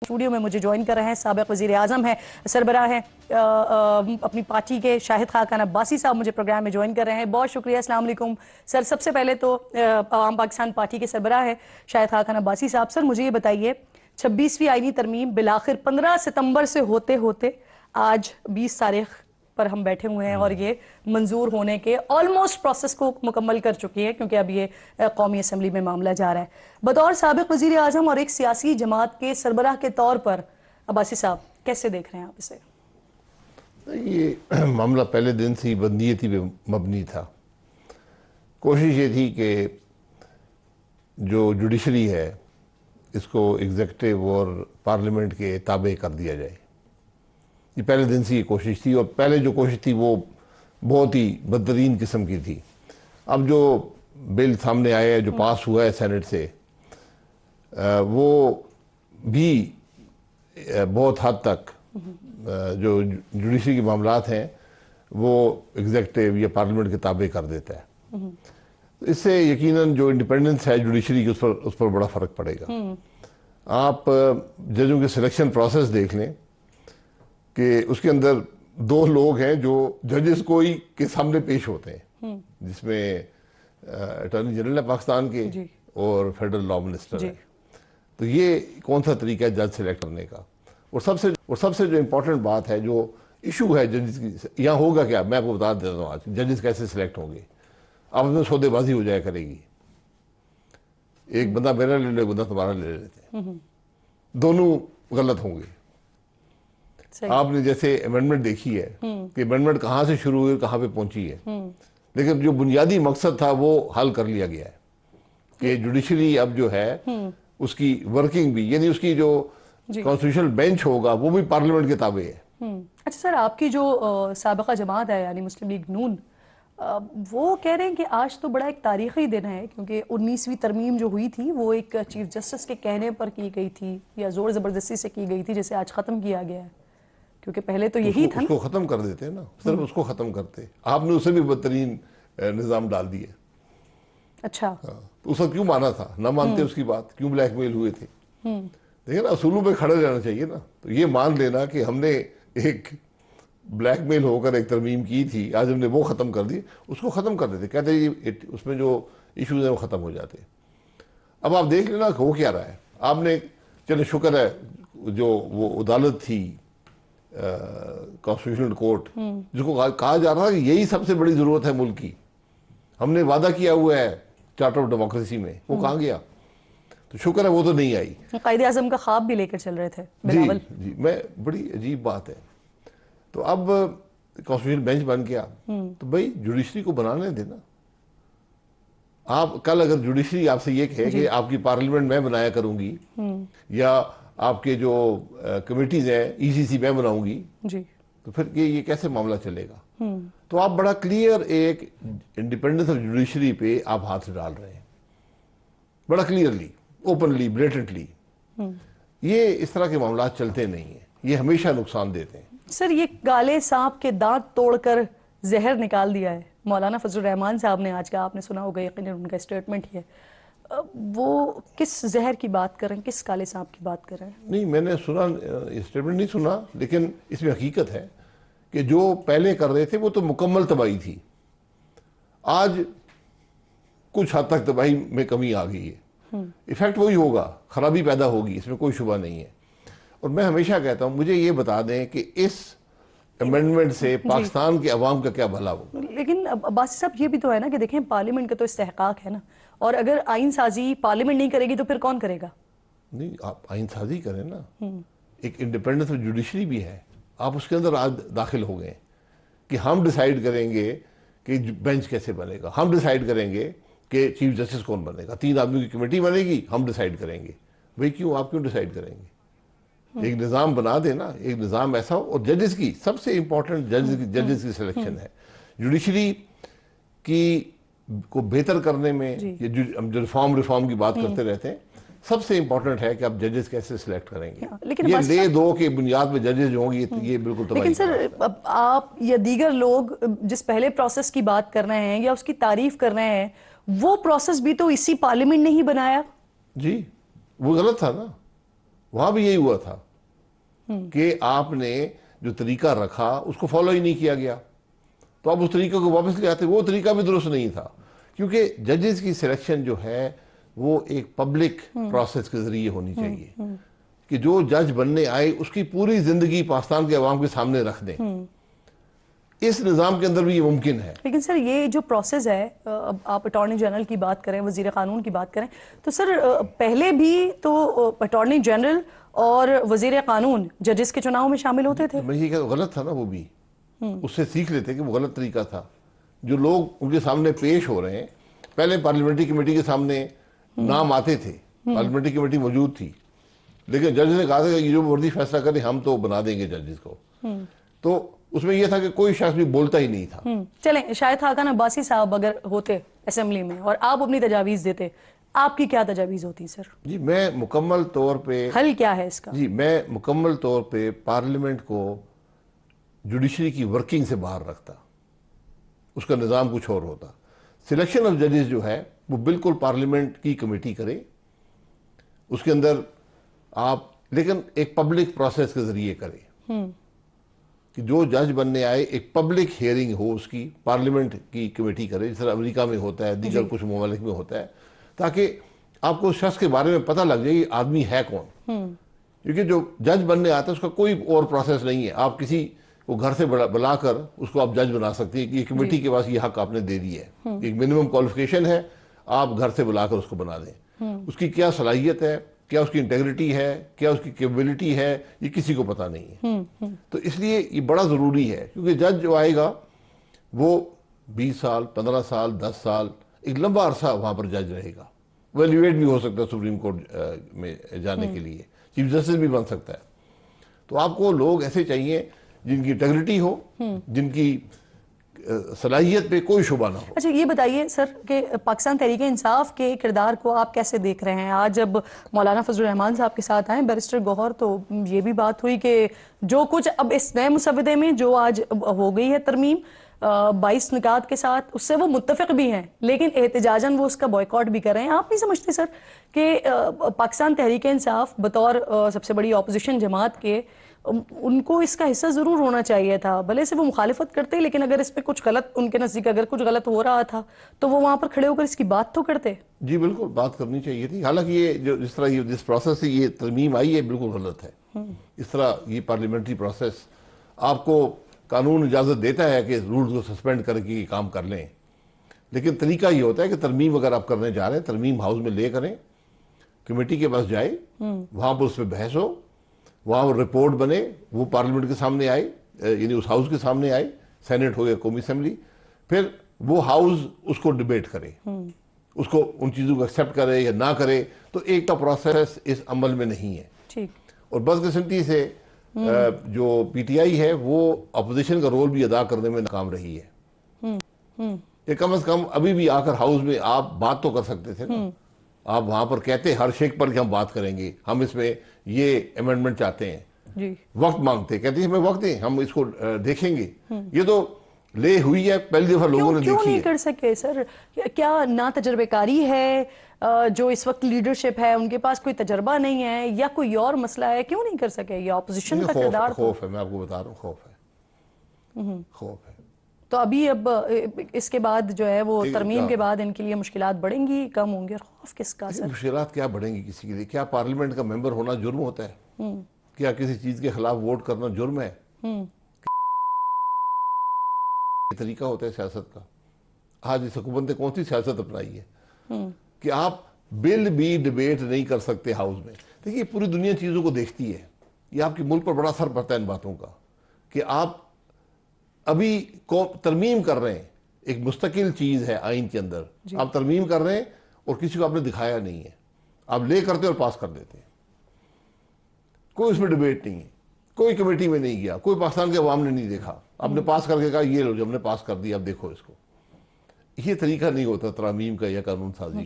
Studio میں مجھے join کر رہے ہیں سابق وزیر اعظم ہیں، سربراہ ہیں اپنی پارٹی کے شاہد خاقان عباسی صاحب مجھے پروگرام میں جوائن کر رہے ہیں. بہت شکریہ. السلام علیکم سر. سب سے پہلے تو عوام پاکستان پارٹی کے سربراہ ہیں شاہد خاقان عباسی صاحب. سر مجھے یہ بتائیے 26ویں آئینی ترمیم بالآخر 15 ستمبر سے ہوتے ہوتے آج 20 تاریخ پر ہم بیٹھے ہوئے ہیں اور یہ منظور ہونے کے آلموسٹ پروسیس کو مکمل کر چکی ہے کیونکہ اب یہ قومی اسمبلی میں معاملہ جا رہا ہے. بطور سابق وزیر اعظم اور ایک سیاسی جماعت کے سربراہ کے طور پر عباسی صاحب کیسے دیکھ رہے ہیں آپ اسے؟ یہ معاملہ پہلے دن سے بدنیتی پہ مبنی تھا. کوشش یہ تھی کہ جو جوڈیشری ہے اس کو ایگزیکٹو اور پارلیمنٹ کے تابع کر دیا جائے. یہ پہلے دن سے یہ کوشش تھی اور پہلے جو کوشش تھی وہ بہت ہی بدترین قسم کی تھی. اب جو بل سامنے آیا ہے جو پاس ہوا ہے سینٹ سے وہ بھی بہت حد تک جو جوڈیشری کے معاملات ہیں وہ ایگزیکٹو یا پارلیمنٹ کے تابع کر دیتا ہے. اس سے یقیناً جو انڈیپینڈنس ہے جوڈیشری کی اس پر بڑا فرق پڑے گا. آپ ججوں کے سلیکشن پروسیس دیکھ لیں کہ اس کے اندر 2 لوگ ہیں جو ججز کوئی کے سامنے پیش ہوتے ہیں جس میں اٹارنی جنرل ہے پاکستان کے اور فیڈرل لا منسٹر ہے. تو یہ کون سا طریقہ ہے جج سلیکٹ کرنے کا؟ اور سب سے جو امپورٹنٹ بات ہے جو ایشو ہے ججز کی یہاں ہوگا کیا میں آپ کو بتا دیتا ہوں. آج ججز کیسے سلیکٹ ہوں گے؟ اب میں سودے بازی ہو جایا کرے گی. ایک بندہ میرا لے لے ایک بندہ تمہارا لے لیتے ہیں. دونوں غلط ہوں گے. آپ نے جیسے امینڈمنٹ دیکھی ہے کہ امینڈمنٹ کہاں سے شروع ہوئی کہاں پہ پہنچی ہے لیکن جو بنیادی مقصد تھا وہ حل کر لیا گیا ہے کہ جوڈیشری اب جو ہے اس کی ورکنگ بھی یعنی اس کی جو کانسٹیٹیوشنل بینچ ہوگا وہ بھی پارلیمنٹ کے تابع ہے. اچھا سر آپ کی جو سابقہ جماعت ہے یعنی مسلم لیگ نون وہ کہہ رہے ہیں کہ آج تو بڑا ایک تاریخی دن ہے کیونکہ 19ویں ترمیم جو ہوئی تھی وہ ایک چیف جسٹس کے کہنے پر کی گئی تھی یا زور زبردستی سے کی گئی تھی جسے آج ختم کیا گیا ہے کیونکہ پہلے تو یہی تھا. اس کو ختم کر دیتے نا صرف اس کو ختم کرتے. آپ نے اسے بھی بدترین نظام ڈال دیا. اچھا تو اس کو کیوں مانا تھا؟ نہ مانتے اس کی بات کیوں بلیک میل ہوئے تھے؟ دیکھیں نا اصولوں پہ کھڑے رہنا چاہیے نا. تو یہ مان لینا کہ ہم نے ایک بلیک میل ہو کر ایک ترمیم کی تھی آج ہم نے وہ ختم کر دی. اس کو ختم کر دیتے کہتے ہیں اس میں جو ایشوز ہیں وہ ختم ہو جاتے. اب آپ دیکھ لینا ہو کیا رہا ہے. آپ نے چلے شکر ہے جو وہ عدالت تھی کانسٹیٹیوشنل کورٹ جس کو کہا جا رہا ہے کہ یہی سب سے بڑی ضرورت ہے ملک کی. ہم نے وعدہ کیا ہوا ہے چارٹر آف ڈیموکریسی میں وہ کہاں گیا؟ تو شکر ہے وہ تو نہیں آئی. قائد اعظم کا خواب بھی لے کر چل رہے تھے بلاول. جی میں بڑی عجیب بات ہے. تو اب کانسٹیٹیوشن بینچ بن گیا تو بھائی جوڈیشری کو بنانے دینا. آپ کل اگر جوڈیشری آپ سے یہ کہے کہ آپ کی پارلیمنٹ میں بنایا کروں گی یا آپ کے جو کمیٹیز ہیں ای سی سی میں بناؤں گی تو پھر یہ کیسے معاملہ چلے گا؟ تو آپ بڑا کلیئر ایک انڈیپینڈنس آف جوڈیشری پہ آپ ہاتھ سے ڈال رہے ہیں بڑا کلیئرلی اوپنلی بلیٹنٹلی. یہ اس طرح کے معاملات چلتے نہیں ہیں. یہ ہمیشہ نقصان دیتے ہیں. سر یہ کالے سانپ کے دانت توڑ کر زہر نکال دیا ہے مولانا فضل الرحمان صاحب نے آج کا. آپ نے سنا ہوگا یقیناً ان کا اسٹیٹمنٹ ہی ہے. وہ کس زہر کی بات کر رہے ہیں کس کالے سانپ کی بات کر رہے ہیں؟ نہیں میں نے سنا اسٹیٹمنٹ نہیں سنا لیکن اس میں حقیقت ہے کہ جو پہلے کر رہے تھے وہ تو مکمل تباہی تھی. آج کچھ حد تک تباہی میں کمی آ گئی ہے. ایفیکٹ وہی ہوگا خرابی پیدا ہوگی اس میں کوئی شبہ نہیں ہے. اور میں ہمیشہ کہتا ہوں مجھے یہ بتا دیں کہ اس امینڈمنٹ سے پاکستان کے عوام کا کیا بھلا ہوگا. لیکن عباسی صاحب یہ بھی تو ہے نا کہ دیکھیں پارلیمنٹ کا تو استحقاق ہے نا اور اگر آئین سازی پارلیمنٹ نہیں کرے گی تو پھر کون کرے گا؟ نہیں آپ آئین سازی کریں نا. ایک انڈیپینڈنس آف جوڈیشری بھی ہے. آپ اس کے اندر آج داخل ہو گئے کہ ہم ڈیسائیڈ کریں گے کہ بینچ کیسے بنے گا. ہم ڈیسائیڈ کریں گے کہ چیف جسٹس کون بنے گا. 3 آدمیوں کی کمیٹی بنے گی ہم ڈیسائیڈ کریں گے. بھئی کیوں آپ کیوں ڈیسائیڈ کریں گے؟ ایک نظام بنا دینا. ایک نظام ایسا ہو. اور ججز کی سب سے امپورٹنٹ ججز کی سلیکشن ہے. جوڈیشری کی کو بہتر کرنے میں جو ریفارم کی بات کرتے رہتے ہیں سب سے امپورٹنٹ ہے کہ آپ ججز کیسے سلیکٹ کریں گے. یہ لے دو کہ بنیاد پہ ججز جو ہوں گی یہ بالکل تباہی. لیکن سر آپ یا دیگر لوگ جس پہلے پروسیس کی بات کر رہے ہیں یا اس کی تعریف کر رہے ہیں وہ پروسیس بھی تو اسی پارلیمنٹ نے ہی بنایا. جی وہ غلط تھا نا. وہاں بھی یہی ہوا تھا کہ آپ نے جو طریقہ رکھا اس کو فالو ہی نہیں کیا گیا، تو آپ اس طریقے کو واپس لے آتے، وہ طریقہ بھی درست نہیں تھا، کیونکہ ججز کی سلیکشن جو ہے وہ ایک پبلک پروسیس کے ذریعے ہونی چاہیے، کہ جو جج بننے آئے اس کی پوری زندگی پاکستان کے عوام کے سامنے رکھ دیں۔ اس نظام کے اندر بھی یہ ممکن ہے۔ لیکن سر یہ جو پروسیس ہے، اب آپ اٹارنی جنرل کی بات کریں، وزیر قانون کی بات کریں، تو سر پہلے بھی تو اٹارنی جنرل اور وزیر قانون ججز کے چناؤ میں شامل ہوتے تھے۔ میں یہ کہتا ہوں غلط تھا نا، وہ بھی اس سے سیکھ لیتے کہ وہ غلط طریقہ تھا۔ جو لوگ ان کے سامنے پیش ہو رہے ہیں، پہلے پارلیمنٹری کمیٹی کے سامنے نام آتے تھے، پارلیمنٹری کمیٹی موجود تھی، لیکن جج نے کہا تھا کہ یہ جو مرضی فیصلہ کریں ہم تو بنا دیں گے ججز کو، تو اس میں یہ تھا کہ کوئی شخص بھی بولتا ہی نہیں تھا۔ چلیں شاہد خاقان عباسی صاحب اگر ہوتے اسمبلی میں اور آپ اپنی تجاویز دیتے، آپ کی کیا تجاویز ہوتی سر؟ جی میں مکمل طور پہ حل کیا ہے اس کا؟ جی میں مکمل طور پہ پارلیمنٹ کو جوڈیشری کی ورکنگ سے باہر رکھتا، اس کا نظام کچھ اور ہوتا۔ سلیکشن آف ججز جو ہے وہ بالکل پارلیمنٹ کی کمیٹی کرے، اس کے اندر آپ لیکن ایک پبلک پروسیس کے ذریعے کرے، کہ جو جج بننے آئے ایک پبلک ہیئرنگ ہو، اس کی پارلیمنٹ کی کمیٹی کرے، جس طرح امریکہ میں ہوتا ہے، دیگر کچھ ممالک میں ہوتا ہے، تاکہ آپ کو اس شخص کے بارے میں پتہ لگ جائے یہ آدمی ہے کون۔ کیونکہ جو جج بننے آتا ہے اس کا کوئی اور پروسیس نہیں ہے، آپ کسی کو گھر سے بلا کر اس کو آپ جج بنا سکتے ہیں کہ یہ کمیٹی کے پاس یہ حق آپ نے دے دی ہے، ایک منیمم کوالیفیکیشن ہے، آپ گھر سے بلا کر اس کو بنا دیں۔ اس کی کیا صلاحیت ہے، کیا اس کی انٹیگریٹی ہے، کیا اس کی کیپیبلٹی ہے، یہ کسی کو پتہ نہیں ہے۔ تو اس لیے یہ بڑا ضروری ہے، کیونکہ جج جو آئے گا وہ 20 سال 15 سال 10 سال ایک لمبا عرصہ وہاں پر جج رہے گا، وہ ایلیویٹ بھی ہو سکتا ہے سپریم کورٹ میں جانے کے لیے، چیف جسٹس بھی بن سکتا ہے۔ تو آپ کو لوگ ایسے چاہیے جن کی انٹیگریٹی ہو، جن کی صلاحیت پہ کوئی شبہ نہ ہو۔ اچھا یہ بتائیے سر کہ پاکستان تحریک انصاف کے کردار کو آپ کیسے دیکھ رہے ہیں؟ آج جب مولانا فضل الرحمان صاحب کے ساتھ آئے بیرسٹر گوہر، تو یہ بھی بات ہوئی کہ جو کچھ اب اس نئے مسودے میں جو آج ہو گئی ہے ترمیم 22 نکات کے ساتھ، اس سے وہ متفق بھی ہیں، لیکن احتجاجاً وہ اس کا بائیکاٹ بھی کر رہے ہیں۔ آپ نہیں سمجھتے سر کہ پاکستان تحریک انصاف بطور سب سے بڑی اپوزیشن جماعت کے ان کو اس کا حصہ ضرور ہونا چاہیے تھا، بھلے سے وہ مخالفت کرتے، لیکن اگر اس پہ کچھ غلط ان کے نزدیک اگر کچھ غلط ہو رہا تھا تو وہ وہاں پر کھڑے ہو کر اس کی بات تو کرتے؟ جی بالکل بات کرنی چاہیے تھی، حالانکہ یہ جو جس طرح جس پروسیس سے یہ ترمیم آئی ہے بالکل غلط ہے۔ اس طرح یہ پارلیمنٹری پروسیس آپ کو قانون اجازت دیتا ہے کہ رولز کو سسپینڈ کر کے یہ کام کر لیں، لیکن طریقہ یہ ہوتا ہے کہ ترمیم اگر آپ کرنے جا رہے ہیں ترمیم ہاؤس میں لے کریں، کمیٹی کے پاس جائے، وہاں پر اس پہ بحث ہو، وہاں رپورٹ بنے، وہ پارلیمنٹ کے سامنے آئے، یعنی اس ہاؤس کے سامنے آئے، سینٹ ہو یا قومی اسمبلی، پھر وہ ہاؤس اس کو ڈیبیٹ کرے، اس کو ان چیزوں کو ایکسیپٹ کرے یا نہ کرے۔ تو ایک کا پروسیس اس عمل میں نہیں ہے، ٹھیک۔ اور بدقسمتی سے جو پی ٹی آئی ہے وہ اپوزیشن کا رول بھی ادا کرنے میں ناکام رہی ہے۔ یہ کم از کم ابھی بھی آ کر ہاؤس میں آپ بات تو کر سکتے تھے نا، آپ وہاں پر کہتے ہر شیک پر کہ ہم بات کریں گے، ہم اس میں یہ امینڈمنٹ چاہتے ہیں، جی وقت مانگتے، کہتے ہیں ہمیں وقت دیں، ہم اس کو دیکھیں گے۔ یہ تو لے ہوئی ہے، پہلی دفعہ لوگوں نے کیوں دیکھی نہیں ہے۔ کر سکے سر؟ کیا نا تجربہ کاری ہے جو اس وقت لیڈرشپ ہے ان کے پاس کوئی تجربہ نہیں ہے، یا کوئی اور مسئلہ ہے؟ کیوں نہیں کر سکے؟ یہ اپوزیشن کا کردار خوف ہے، میں آپ کو بتا رہا ہوں، خوف ہے۔ تو ابھی اب اس کے بعد جو ہے وہ ترمیم کے بعد ان کے لیے مشکلات بڑھیں گی، کم ہوں گے؟ اور خوف کس کا سر؟ مشکلات کیا بڑھیں گی کسی کے لیے؟ کیا پارلیمنٹ کا ممبر ہونا جرم ہوتا ہے؟ کیا کسی چیز کے خلاف ووٹ کرنا جرم ہے؟ یہ طریقہ ہوتا ہے سیاست کا۔ آج اس حکومت نے کون سی سیاست اپنائی ہے کہ آپ بل بھی ڈیبیٹ نہیں کر سکتے ہاؤس میں؟ دیکھیے پوری دنیا چیزوں کو دیکھتی ہے، یہ آپ کے ملک پر بڑا اثر پڑتا ہے ان باتوں کا، کہ آپ ابھی ترمیم کر رہے ہیں، ایک مستقل چیز ہے آئین کے اندر، آپ ترمیم کر رہے ہیں اور کسی کو آپ نے دکھایا نہیں ہے، آپ لے کرتے اور پاس کر دیتے ہیں، کوئی اس میں ڈیبیٹ نہیں ہے، کوئی کمیٹی میں نہیں گیا، کوئی پاکستان کے عوام نے نہیں دیکھا، آپ نے پاس کر کے کہا یہ لو جو ہم نے پاس کر دیا اب دیکھو اس کو۔ یہ طریقہ نہیں ہوتا ترامیم کا یا قانون سازی کا۔